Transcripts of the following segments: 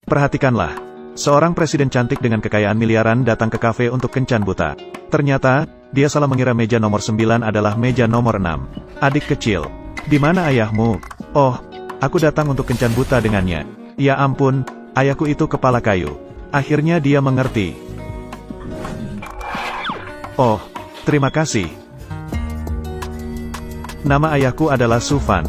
Perhatikanlah. Seorang presiden cantik dengan kekayaan miliaran datang ke kafe untuk kencan buta. Ternyata, dia salah mengira meja nomor 9 adalah meja nomor 6. Adik kecil. Di mana ayahmu? Oh, aku datang untuk kencan buta dengannya. Ya ampun, ayahku itu kepala kayu. Akhirnya dia mengerti. Oh, terima kasih. Nama ayahku adalah Sufan.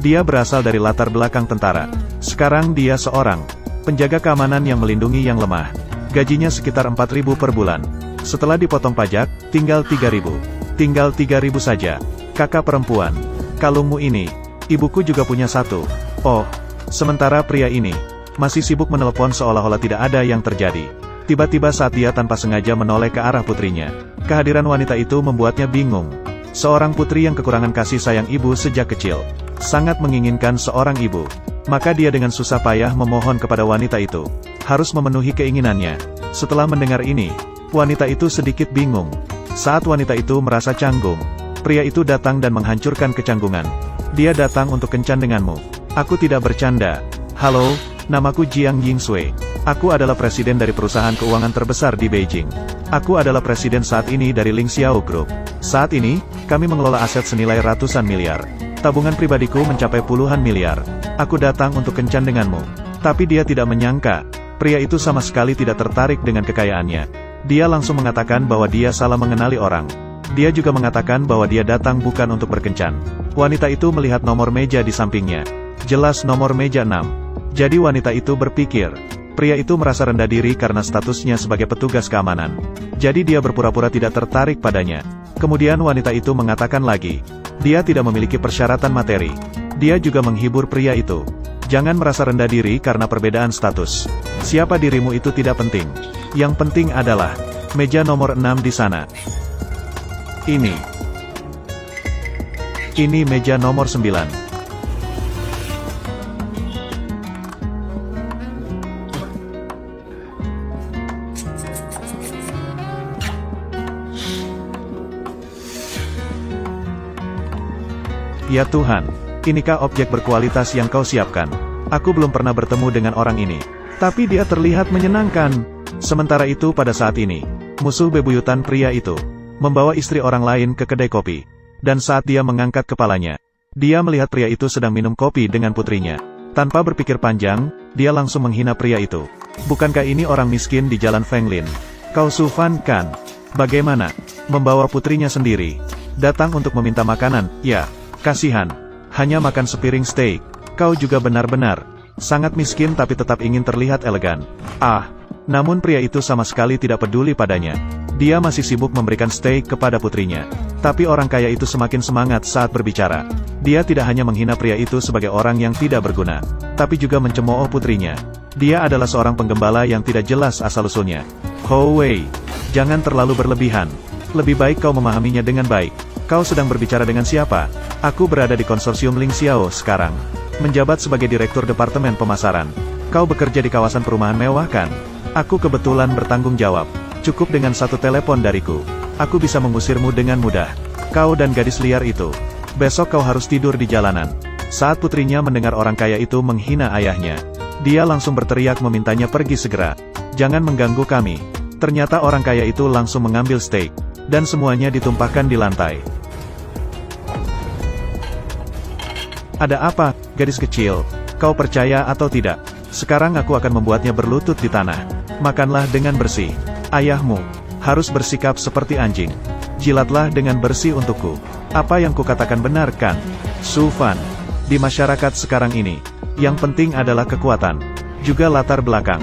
Dia berasal dari latar belakang tentara. Sekarang dia seorang penjaga keamanan yang melindungi yang lemah. Gajinya sekitar 4.000 per bulan. Setelah dipotong pajak, tinggal 3.000. Tinggal 3.000 saja. Kakak perempuan. Kalungmu ini. Ibuku juga punya satu. Oh, sementara pria ini masih sibuk menelepon seolah-olah tidak ada yang terjadi. Tiba-tiba saat dia tanpa sengaja menoleh ke arah putrinya. Kehadiran wanita itu membuatnya bingung. Seorang putri yang kekurangan kasih sayang ibu sejak kecil. Sangat menginginkan seorang ibu. Maka dia dengan susah payah memohon kepada wanita itu. Harus memenuhi keinginannya. Setelah mendengar ini, wanita itu sedikit bingung. Saat wanita itu merasa canggung, pria itu datang dan menghancurkan kecanggungan. Dia datang untuk kencan denganmu. Aku tidak bercanda. Halo, namaku Jiang Yingsui. Aku adalah presiden dari perusahaan keuangan terbesar di Beijing. Aku adalah presiden saat ini dari Ling Xiao Group. Saat ini, kami mengelola aset senilai ratusan miliar. Tabungan pribadiku mencapai puluhan miliar. Aku datang untuk kencan denganmu. Tapi dia tidak menyangka, pria itu sama sekali tidak tertarik dengan kekayaannya. Dia langsung mengatakan bahwa dia salah mengenali orang. Dia juga mengatakan bahwa dia datang bukan untuk berkencan. Wanita itu melihat nomor meja di sampingnya. Jelas nomor meja 6. Jadi wanita itu berpikir, pria itu merasa rendah diri karena statusnya sebagai petugas keamanan. Jadi dia berpura-pura tidak tertarik padanya. Kemudian wanita itu mengatakan lagi, dia tidak memiliki persyaratan materi. Dia juga menghibur pria itu. Jangan merasa rendah diri karena perbedaan status. Siapa dirimu itu tidak penting. Yang penting adalah, meja nomor 6 di sana. Ini meja nomor 9. Ya Tuhan, inikah objek berkualitas yang kau siapkan? Aku belum pernah bertemu dengan orang ini. Tapi dia terlihat menyenangkan. Sementara itu pada saat ini, musuh bebuyutan pria itu membawa istri orang lain ke kedai kopi. Dan saat dia mengangkat kepalanya, dia melihat pria itu sedang minum kopi dengan putrinya. Tanpa berpikir panjang, dia langsung menghina pria itu. Bukankah ini orang miskin di jalan Fenglin? Kau Sufan kan? Bagaimana? Membawa putrinya sendiri. Datang untuk meminta makanan, ya. Kasihan. Hanya makan sepiring steak. Kau juga benar-benar sangat miskin tapi tetap ingin terlihat elegan. Namun pria itu sama sekali tidak peduli padanya. Dia masih sibuk memberikan steak kepada putrinya. Tapi orang kaya itu semakin semangat saat berbicara. Dia tidak hanya menghina pria itu sebagai orang yang tidak berguna, tapi juga mencemooh putrinya. Dia adalah seorang penggembala yang tidak jelas asal-usulnya. Ho Wei, jangan terlalu berlebihan. Lebih baik kau memahaminya dengan baik. Kau sedang berbicara dengan siapa? Aku berada di konsorsium Ling Xiao sekarang. Menjabat sebagai direktur departemen pemasaran. Kau bekerja di kawasan perumahan mewah kan? Aku kebetulan bertanggung jawab. Cukup dengan satu telepon dariku. Aku bisa mengusirmu dengan mudah. Kau dan gadis liar itu. Besok kau harus tidur di jalanan. Saat putrinya mendengar orang kaya itu menghina ayahnya, dia langsung berteriak memintanya pergi segera. Jangan mengganggu kami. Ternyata orang kaya itu langsung mengambil steak. Dan semuanya ditumpahkan di lantai. Ada apa, gadis kecil? Kau percaya atau tidak? Sekarang aku akan membuatnya berlutut di tanah. Makanlah dengan bersih. Ayahmu harus bersikap seperti anjing. Jilatlah dengan bersih untukku. Apa yang kukatakan benar kan? Sufan. Di masyarakat sekarang ini, yang penting adalah kekuatan. Juga latar belakang.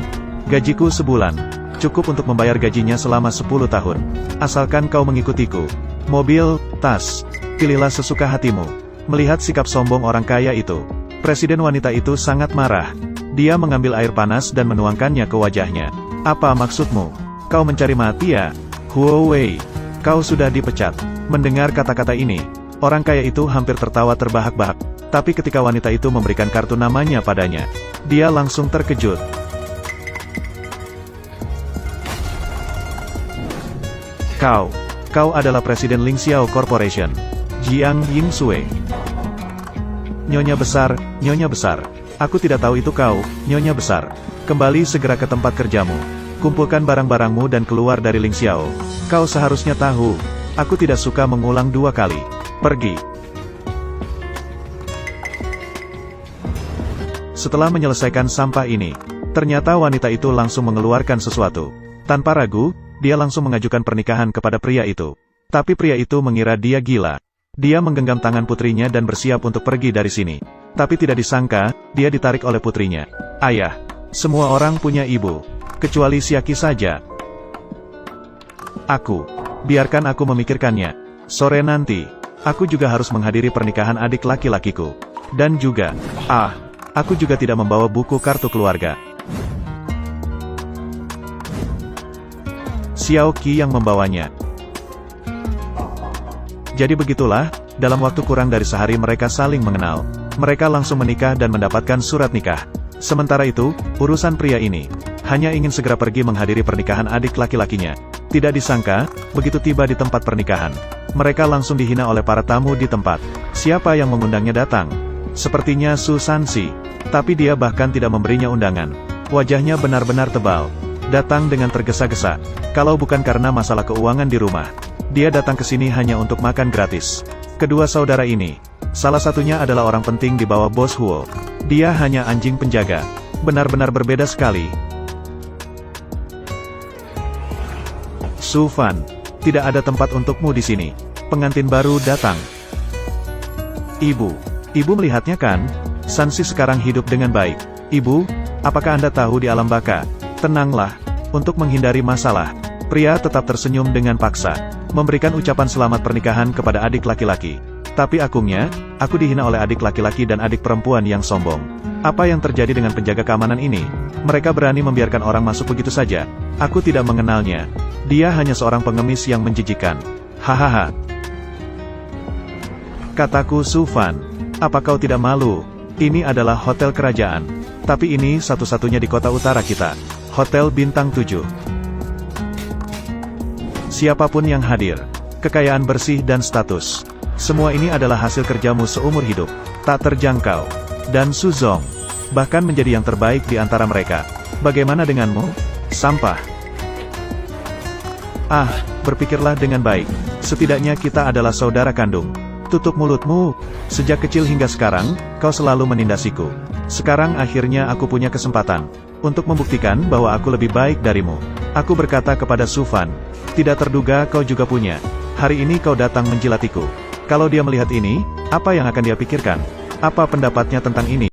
Gajiku sebulan. Cukup untuk membayar gajinya selama 10 tahun. Asalkan kau mengikutiku. Mobil, tas. Pilihlah sesuka hatimu. Melihat sikap sombong orang kaya itu, presiden wanita itu sangat marah. Dia mengambil air panas dan menuangkannya ke wajahnya. Apa maksudmu? Kau mencari mati ya? Huawei, kau sudah dipecat. Mendengar kata-kata ini, orang kaya itu hampir tertawa terbahak-bahak. Tapi ketika wanita itu memberikan kartu namanya padanya, dia langsung terkejut. Kau adalah presiden Ling Xiao Corporation. Jiang Yingsui. Nyonya besar, aku tidak tahu itu kau, Nyonya besar. Kembali segera ke tempat kerjamu. Kumpulkan barang-barangmu dan keluar dari Ling Xiao. Kau seharusnya tahu, aku tidak suka mengulang 2 kali. Pergi. Setelah menyelesaikan sampah ini, ternyata wanita itu langsung mengeluarkan sesuatu. Tanpa ragu, dia langsung mengajukan pernikahan kepada pria itu. Tapi pria itu mengira dia gila. Dia menggenggam tangan putrinya dan bersiap untuk pergi dari sini. Tapi tidak disangka, dia ditarik oleh putrinya. Ayah, semua orang punya ibu. Kecuali Xiaqi saja. Biarkan aku memikirkannya. Sore nanti, aku juga harus menghadiri pernikahan adik laki-lakiku. Dan juga, aku juga tidak membawa buku kartu keluarga. Xiao Qi yang membawanya. Jadi begitulah, dalam waktu kurang dari sehari mereka saling mengenal. Mereka langsung menikah dan mendapatkan surat nikah. Sementara itu, urusan pria ini hanya ingin segera pergi menghadiri pernikahan adik laki-lakinya. Tidak disangka, begitu tiba di tempat pernikahan, mereka langsung dihina oleh para tamu di tempat. Siapa yang mengundangnya datang? Sepertinya Su Sanxi. Tapi dia bahkan tidak memberinya undangan. Wajahnya benar-benar tebal. Datang dengan tergesa-gesa. Kalau bukan karena masalah keuangan di rumah, dia datang ke sini hanya untuk makan gratis. Kedua saudara ini, salah satunya adalah orang penting di bawah Bos Huo. Dia hanya anjing penjaga. Benar-benar berbeda sekali. Su Fan, tidak ada tempat untukmu di sini. Pengantin baru datang. Ibu melihatnya kan? Sanxi sekarang hidup dengan baik. Ibu, apakah Anda tahu di alam baka? Tenanglah, untuk menghindari masalah. Pria tetap tersenyum dengan paksa, memberikan ucapan selamat pernikahan kepada adik laki-laki. Tapi akumnya, aku dihina oleh adik laki-laki dan adik perempuan yang sombong. Apa yang terjadi dengan penjaga keamanan ini? Mereka berani membiarkan orang masuk begitu saja. Aku tidak mengenalnya. Dia hanya seorang pengemis yang menjijikan. Hahaha. Kataku Su Fan, apa kau tidak malu? Ini adalah hotel kerajaan. Tapi ini satu-satunya di kota utara kita. Hotel Bintang 7. Siapapun yang hadir, kekayaan bersih dan status. Semua ini adalah hasil kerjamu seumur hidup. Tak terjangkau. Dan Su Zong, bahkan menjadi yang terbaik di antara mereka. Bagaimana denganmu? Sampah. Berpikirlah dengan baik. Setidaknya kita adalah saudara kandung. Tutup mulutmu. Sejak kecil hingga sekarang, kau selalu menindasiku. Sekarang akhirnya aku punya kesempatan untuk membuktikan bahwa aku lebih baik darimu. Aku berkata kepada Su Fan, tidak terduga kau juga punya. Hari ini kau datang menjilatiku. Kalau dia melihat ini, apa yang akan dia pikirkan? Apa pendapatnya tentang ini?